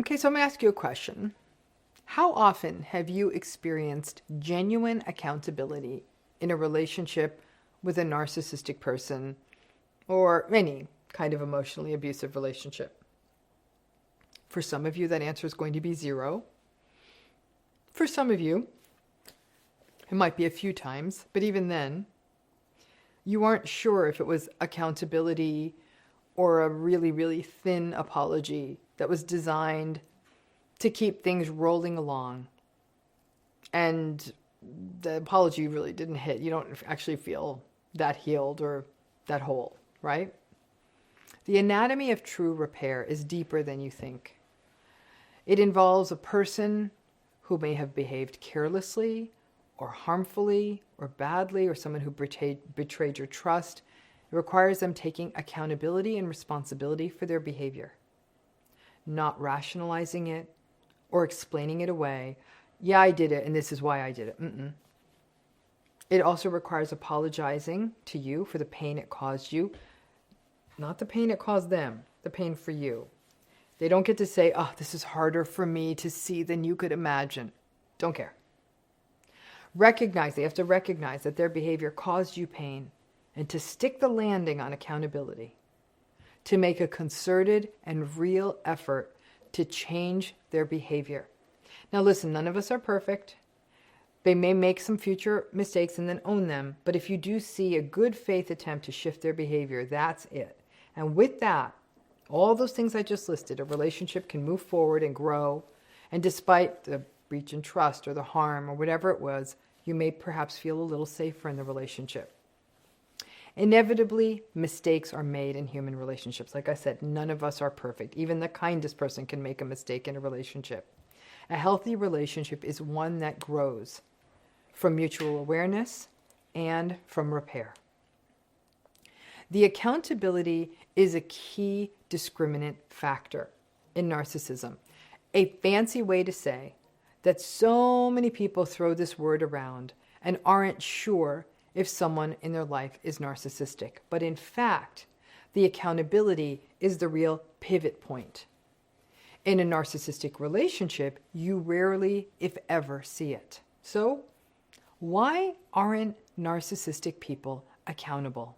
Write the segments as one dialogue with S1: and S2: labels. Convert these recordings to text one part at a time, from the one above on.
S1: Okay, so I'm going to ask you a question. How often have you experienced genuine accountability in a relationship with a narcissistic person or any kind of emotionally abusive relationship? For some of you, that answer is going to be 0. For some of you, it might be a few times, but even then, you aren't sure if it was accountability or a really, really thin apology that was designed to keep things rolling along. And the apology really didn't hit. You don't actually feel that healed or that whole, right? The anatomy of true repair is deeper than you think. It involves a person who may have behaved carelessly or harmfully or badly, or someone who betrayed your trust. It requires them taking accountability and responsibility for their behavior, not rationalizing it or explaining it away. Yeah, I did it, and this is why I did it. It also requires apologizing to you for the pain it caused you, not the pain it caused them, the pain for you. They don't get to say, oh, this is harder for me to see than you could imagine. Don't care. They have to recognize that their behavior caused you pain, and to stick the landing on accountability, to make a concerted and real effort to change their behavior. Now listen, none of us are perfect. They may make some future mistakes and then own them, but if you do see a good faith attempt to shift their behavior, that's it. And with that, all those things I just listed, a relationship can move forward and grow, and despite the breach in trust or the harm or whatever it was, you may perhaps feel a little safer in the relationship. Inevitably, mistakes are made in human relationships. Like I said, none of us are perfect. Even the kindest person can make a mistake in a relationship. A healthy relationship is one that grows from mutual awareness and from repair. The accountability is a key discriminant factor in narcissism. A fancy way to say that so many people throw this word around and aren't sure if someone in their life is narcissistic. But in fact, the accountability is the real pivot point. In a narcissistic relationship, you rarely, if ever, see it. So, why aren't narcissistic people accountable?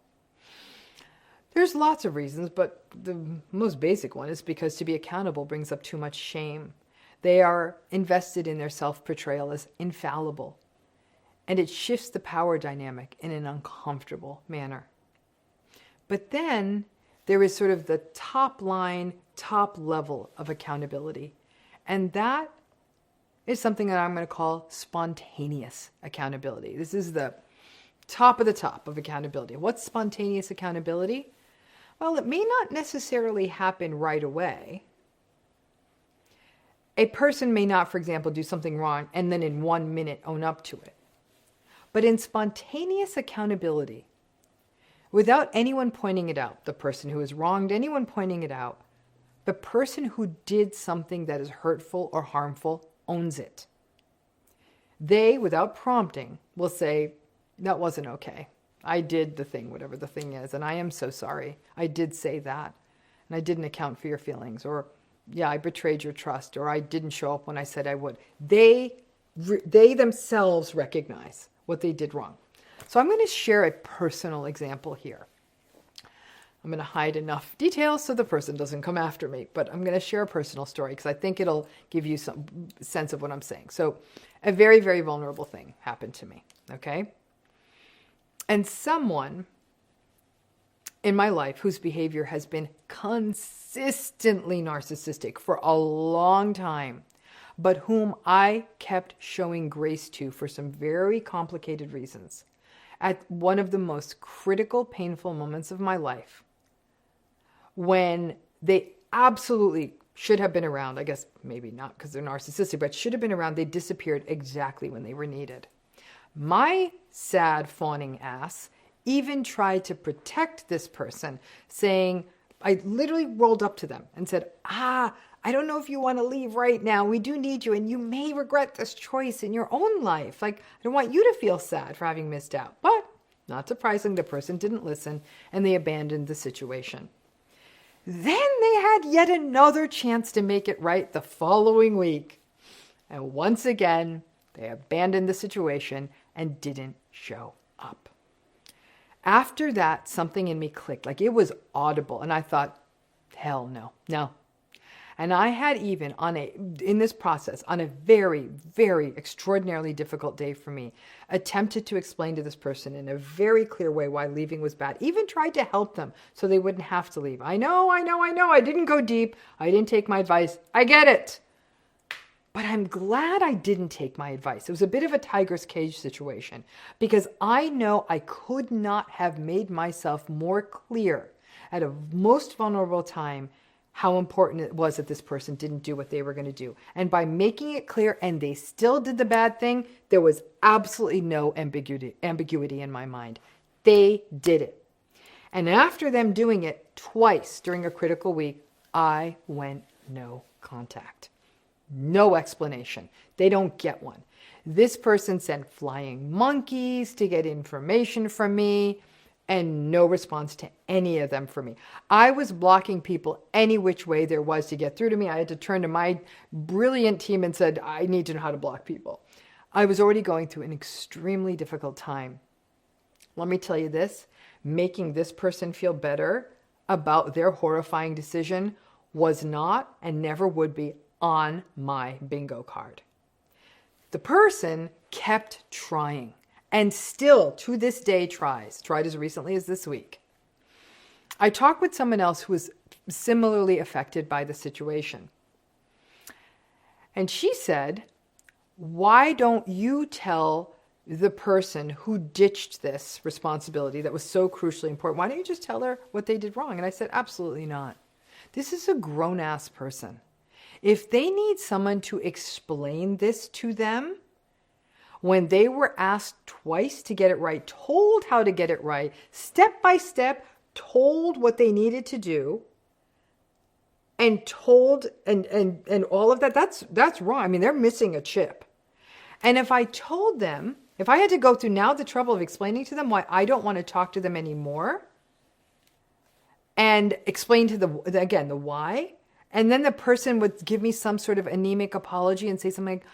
S1: There's lots of reasons, but the most basic one is because to be accountable brings up too much shame. They are invested in their self-portrayal as infallible, and it shifts the power dynamic in an uncomfortable manner. But then there is sort of the top line, top level of accountability, and that is something that I'm going to call spontaneous accountability. This is the top of accountability. What's spontaneous accountability? Well, it may not necessarily happen right away. A person may not, for example, do something wrong and then in 1 minute own up to it. But in spontaneous accountability, without anyone pointing it out, the person who has wronged anyone pointing it out, the person who did something that is hurtful or harmful owns it. They, without prompting, will say, that wasn't okay. I did the thing, whatever the thing is, and I am so sorry. I did say that, and I didn't account for your feelings, or yeah, I betrayed your trust, or I didn't show up when I said I would. They themselves recognize what they did wrong. So I'm going to share a personal example here. I'm going to hide enough details so the person doesn't come after me, but I'm going to share a personal story because I think it'll give you some sense of what I'm saying. So a very, very vulnerable thing happened to me, okay? And someone in my life whose behavior has been consistently narcissistic for a long time, but whom I kept showing grace to for some very complicated reasons, at one of the most critical, painful moments of my life, when they absolutely should have been around, I guess maybe not because they're narcissistic, but should have been around, they disappeared exactly when they were needed. My sad, fawning ass even tried to protect this person, saying, I literally rolled up to them and said, I don't know if you want to leave right now. We do need you, and you may regret this choice in your own life. Like, I don't want you to feel sad for having missed out. But, not surprising, the person didn't listen, and they abandoned the situation. Then they had yet another chance to make it right the following week. And once again, they abandoned the situation and didn't show up. After that, something in me clicked, like it was audible. And I thought, hell no. And I had even in this process, on a very, very extraordinarily difficult day for me, attempted to explain to this person in a very clear way why leaving was bad. Even tried to help them so they wouldn't have to leave. I know. I didn't go deep. I didn't take my advice. I get it. But I'm glad I didn't take my advice. It was a bit of a tiger's cage situation because I know I could not have made myself more clear at a most vulnerable time how important it was that this person didn't do what they were going to do. And by making it clear and they still did the bad thing, there was absolutely no ambiguity in my mind. They did it. And after them doing it twice during a critical week, I went no contact. No explanation. They don't get one. This person sent flying monkeys to get information from me, and no response to any of them for me. I was blocking people any which way there was to get through to me. I had to turn to my brilliant team and said, I need to know how to block people. I was already going through an extremely difficult time. Let me tell you this, making this person feel better about their horrifying decision was not and never would be on my bingo card. The person kept trying. And still, to this day, tried as recently as this week. I talked with someone else who was similarly affected by the situation. And she said, why don't you tell the person who ditched this responsibility that was so crucially important? Why don't you just tell her what they did wrong? And I said, absolutely not. This is a grown-ass person. If they need someone to explain this to them, when they were asked twice to get it right, told how to get it right, step by step, told what they needed to do, and told and all of that, that's wrong. I mean, they're missing a chip. And if I told them, if I had to go through now the trouble of explaining to them why I don't want to talk to them anymore, and explain to the why, and then the person would give me some sort of anemic apology and say something like,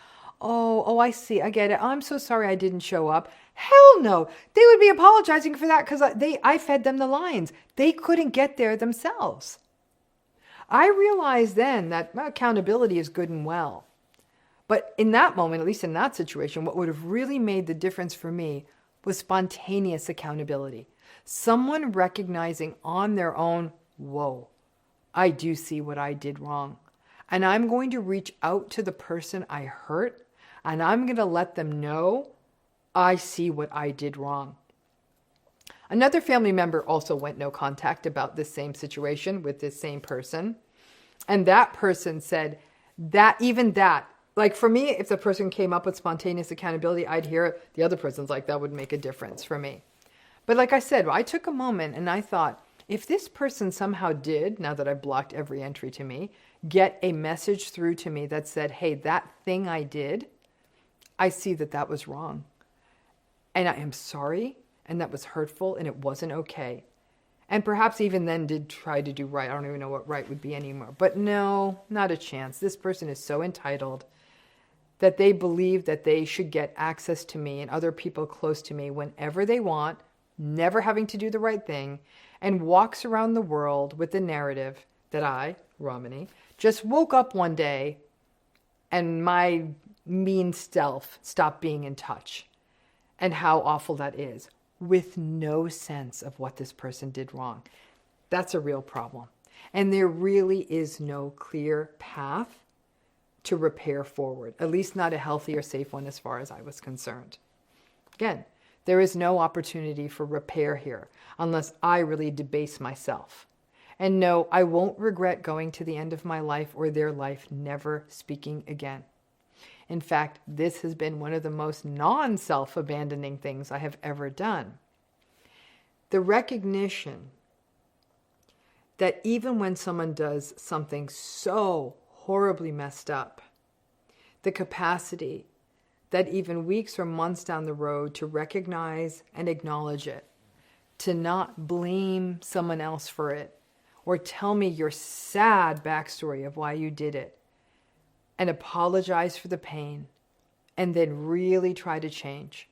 S1: Oh, I see. I get it. I'm so sorry I didn't show up. Hell no. They would be apologizing for that because I fed them the lines. They couldn't get there themselves. I realized then that accountability is good and well. But in that moment, at least in that situation, what would have really made the difference for me was spontaneous accountability. Someone recognizing on their own, whoa, I do see what I did wrong. And I'm going to reach out to the person I hurt, and I'm going to let them know I see what I did wrong. Another family member also went no contact about this same situation with this same person. And that person said like for me, if the person came up with spontaneous accountability, I'd hear it. The other person's like, that would make a difference for me. But like I said, I took a moment and I thought, if this person somehow did, now that I've blocked every entry to me, get a message through to me that said, hey, that thing I did, I see that was wrong. And I am sorry, and that was hurtful, and it wasn't okay. And perhaps even then did try to do right. I don't even know what right would be anymore. But no, not a chance. This person is so entitled that they believe that they should get access to me and other people close to me whenever they want, never having to do the right thing, and walks around the world with the narrative that I, Ramani, just woke up one day and my mean self stopped being in touch, and how awful that is, with no sense of what this person did wrong. That's a real problem. And there really is no clear path to repair forward, at least not a healthy or safe one as far as I was concerned. Again, there is no opportunity for repair here unless I really debase myself. And no, I won't regret going to the end of my life or their life never speaking again. In fact, this has been one of the most non-self-abandoning things I have ever done. The recognition that even when someone does something so horribly messed up, the capacity that even weeks or months down the road to recognize and acknowledge it, to not blame someone else for it, or tell me your sad backstory of why you did it, and apologize for the pain, and then really try to change,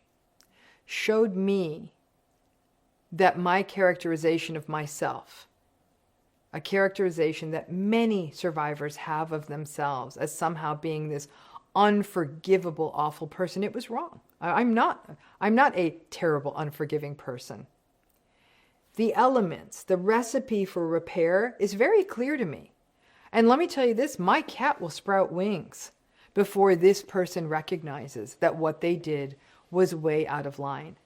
S1: showed me that my characterization of myself, a characterization that many survivors have of themselves as somehow being this unforgivable, awful person, it was wrong. I'm not a terrible, unforgiving person. The elements, the recipe for repair is very clear to me. And let me tell you this, my cat will sprout wings before this person recognizes that what they did was way out of line.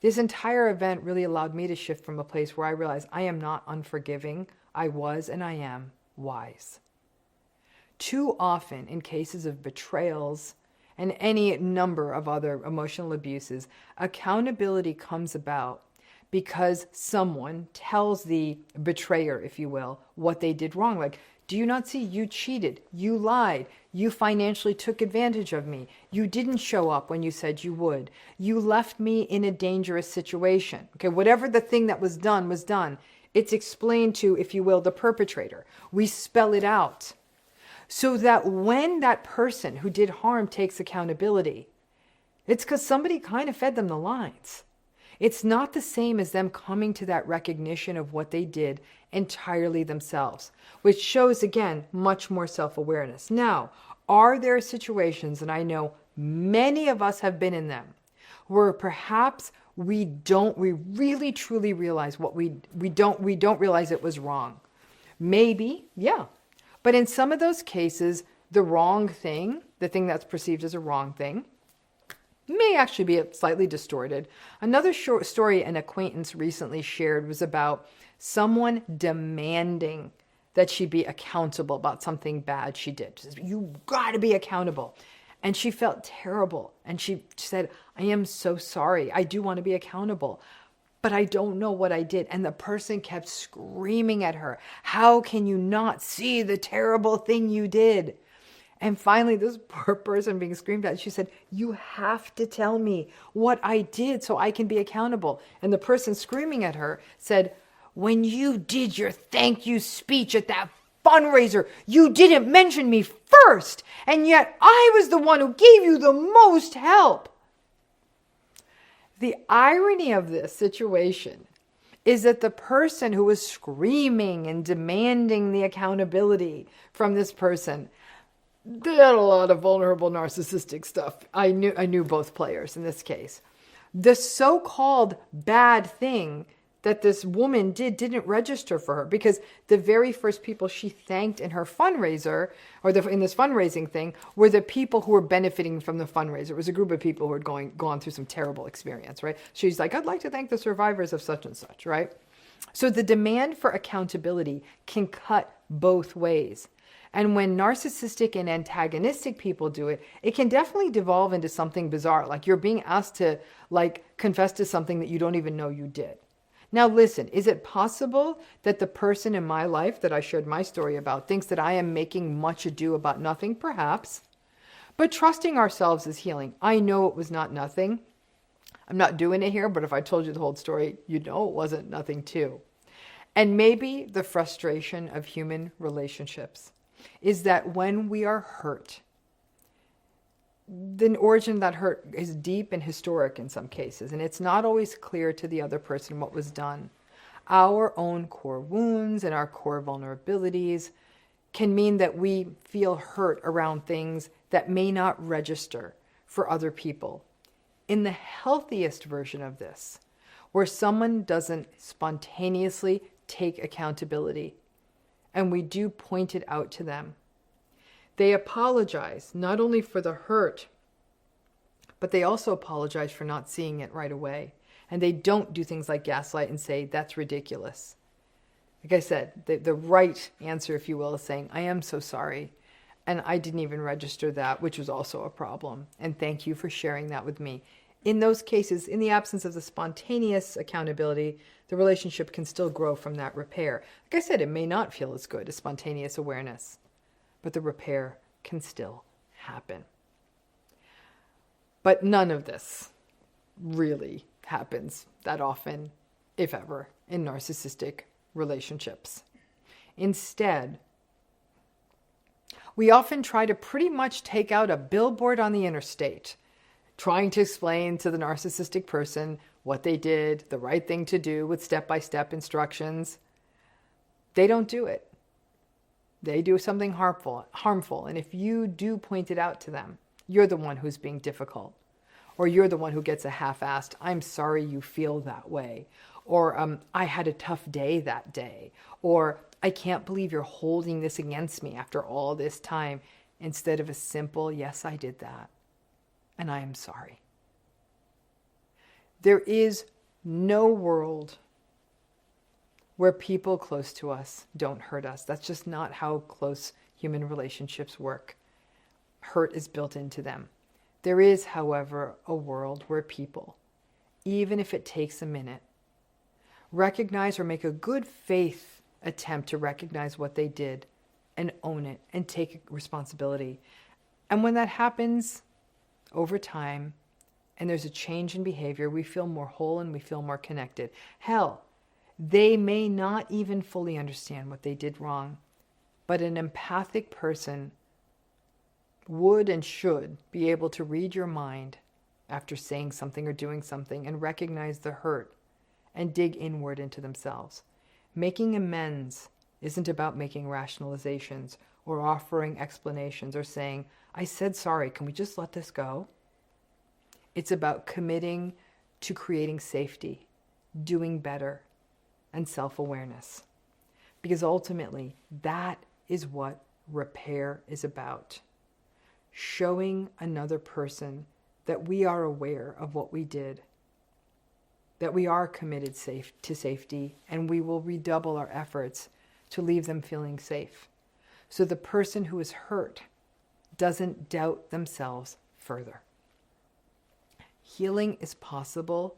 S1: This entire event really allowed me to shift from a place where I realized I am not unforgiving. I was and I am wise. Too often in cases of betrayals and any number of other emotional abuses, accountability comes about because someone tells the betrayer, if you will, what they did wrong. Like, do you not see you cheated? You lied. You financially took advantage of me. You didn't show up when you said you would. You left me in a dangerous situation. Okay, whatever the thing that was done was done. It's explained to, if you will, the perpetrator. We spell it out so that when that person who did harm takes accountability, it's because somebody kind of fed them the lines. It's not the same as them coming to that recognition of what they did entirely themselves, which shows, again, much more self-awareness. Now, are there situations, and I know many of us have been in them, where perhaps we really truly realize what we don't realize it was wrong? Maybe, yeah. But in some of those cases, the wrong thing, the thing that's perceived as a wrong thing, may actually be slightly distorted. Another short story an acquaintance recently shared was about someone demanding that she be accountable about something bad she did. She says, you got to be accountable. And she felt terrible. And she said, I am so sorry. I do want to be accountable, but I don't know what I did. And the person kept screaming at her, how can you not see the terrible thing you did? And finally, this poor person being screamed at, she said, you have to tell me what I did so I can be accountable. And the person screaming at her said, when you did your thank you speech at that fundraiser, you didn't mention me first. And yet I was the one who gave you the most help. The irony of this situation is that the person who was screaming and demanding the accountability from this person, they had a lot of vulnerable narcissistic stuff. I knew both players in this case. The so-called bad thing that this woman didn't register for her, because the very first people she thanked in her fundraiser, or in this fundraising thing, were the people who were benefiting from the fundraiser. It was a group of people who had gone through some terrible experience, right? She's like, I'd like to thank the survivors of such and such, right? So the demand for accountability can cut both ways. And when narcissistic and antagonistic people do it, it can definitely devolve into something bizarre. Like you're being asked to confess to something that you don't even know you did. Now listen, is it possible that the person in my life that I shared my story about thinks that I am making much ado about nothing? Perhaps. But trusting ourselves is healing. I know it was not nothing. I'm not doing it here, but if I told you the whole story, you'd know it wasn't nothing too. And maybe the frustration of human relationships is that when we are hurt, the origin of that hurt is deep and historic in some cases, and it's not always clear to the other person what was done. Our own core wounds and our core vulnerabilities can mean that we feel hurt around things that may not register for other people. In the healthiest version of this, where someone doesn't spontaneously take accountability, and we do point it out to them, they apologize not only for the hurt, but they also apologize for not seeing it right away. And they don't do things like gaslight and say, that's ridiculous. Like I said, the right answer, if you will, is saying, I am so sorry. And I didn't even register that, which was also a problem. And thank you for sharing that with me. In those cases, in the absence of the spontaneous accountability, the relationship can still grow from that repair. Like I said, it may not feel as good as spontaneous awareness, but the repair can still happen. But none of this really happens that often, if ever, in narcissistic relationships. Instead, we often try to pretty much take out a billboard on the interstate, trying to explain to the narcissistic person what they did, the right thing to do with step-by-step instructions. They don't do it. They do something harmful. And if you do point it out to them, you're the one who's being difficult. Or you're the one who gets a half-assed, I'm sorry you feel that way. Or I had a tough day that day. Or I can't believe you're holding this against me after all this time. Instead of a simple, yes, I did that. And I am sorry. There is no world where people close to us don't hurt us. That's just not how close human relationships work. Hurt is built into them. There is, however, a world where people, even if it takes a minute, recognize or make a good faith attempt to recognize what they did and own it and take responsibility. And when that happens over time and there's a change in behavior, we feel more whole and we feel more connected. Hell, they may not even fully understand what they did wrong, but an empathic person would and should be able to read your mind after saying something or doing something and recognize the hurt and dig inward into themselves. Making amends isn't about making rationalizations or offering explanations or saying, I said sorry, can we just let this go? It's about committing to creating safety, doing better, and self-awareness. Because ultimately, that is what repair is about. Showing another person that we are aware of what we did, that we are committed to safety, and we will redouble our efforts to leave them feeling safe. So the person who is hurt doesn't doubt themselves further. Healing is possible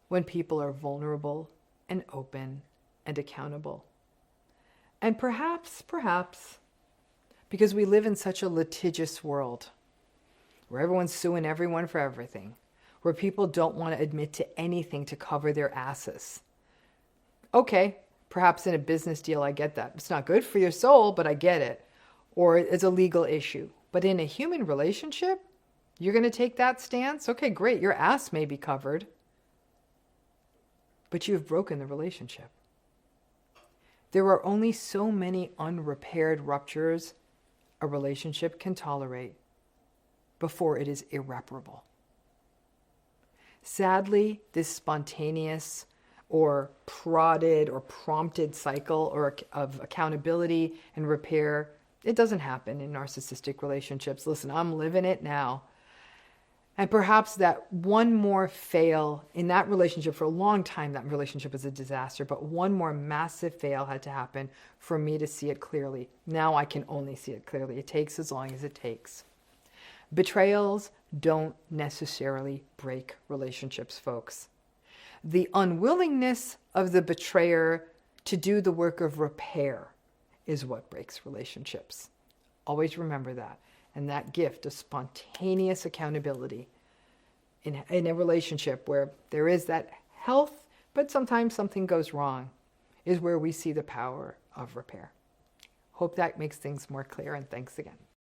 S1: when people are vulnerable and open and accountable. And perhaps, because we live in such a litigious world, where everyone's suing everyone for everything, where people don't want to admit to anything to cover their asses. Okay, perhaps in a business deal, I get that. It's not good for your soul, but I get it. Or it's a legal issue. But in a human relationship, you're going to take that stance? Okay, great. Your ass may be covered, but you've broken the relationship. There are only so many unrepaired ruptures a relationship can tolerate before it is irreparable. Sadly, this spontaneous or prodded or prompted cycle of accountability and repair, it doesn't happen in narcissistic relationships. Listen, I'm living it now. And perhaps that one more fail in that relationship, for a long time, that relationship was a disaster, but one more massive fail had to happen for me to see it clearly. Now I can only see it clearly. It takes as long as it takes. Betrayals don't necessarily break relationships, folks. The unwillingness of the betrayer to do the work of repair is what breaks relationships. Always remember that. And that gift of spontaneous accountability in a relationship where there is that health, but sometimes something goes wrong, is where we see the power of repair. Hope that makes things more clear, and thanks again.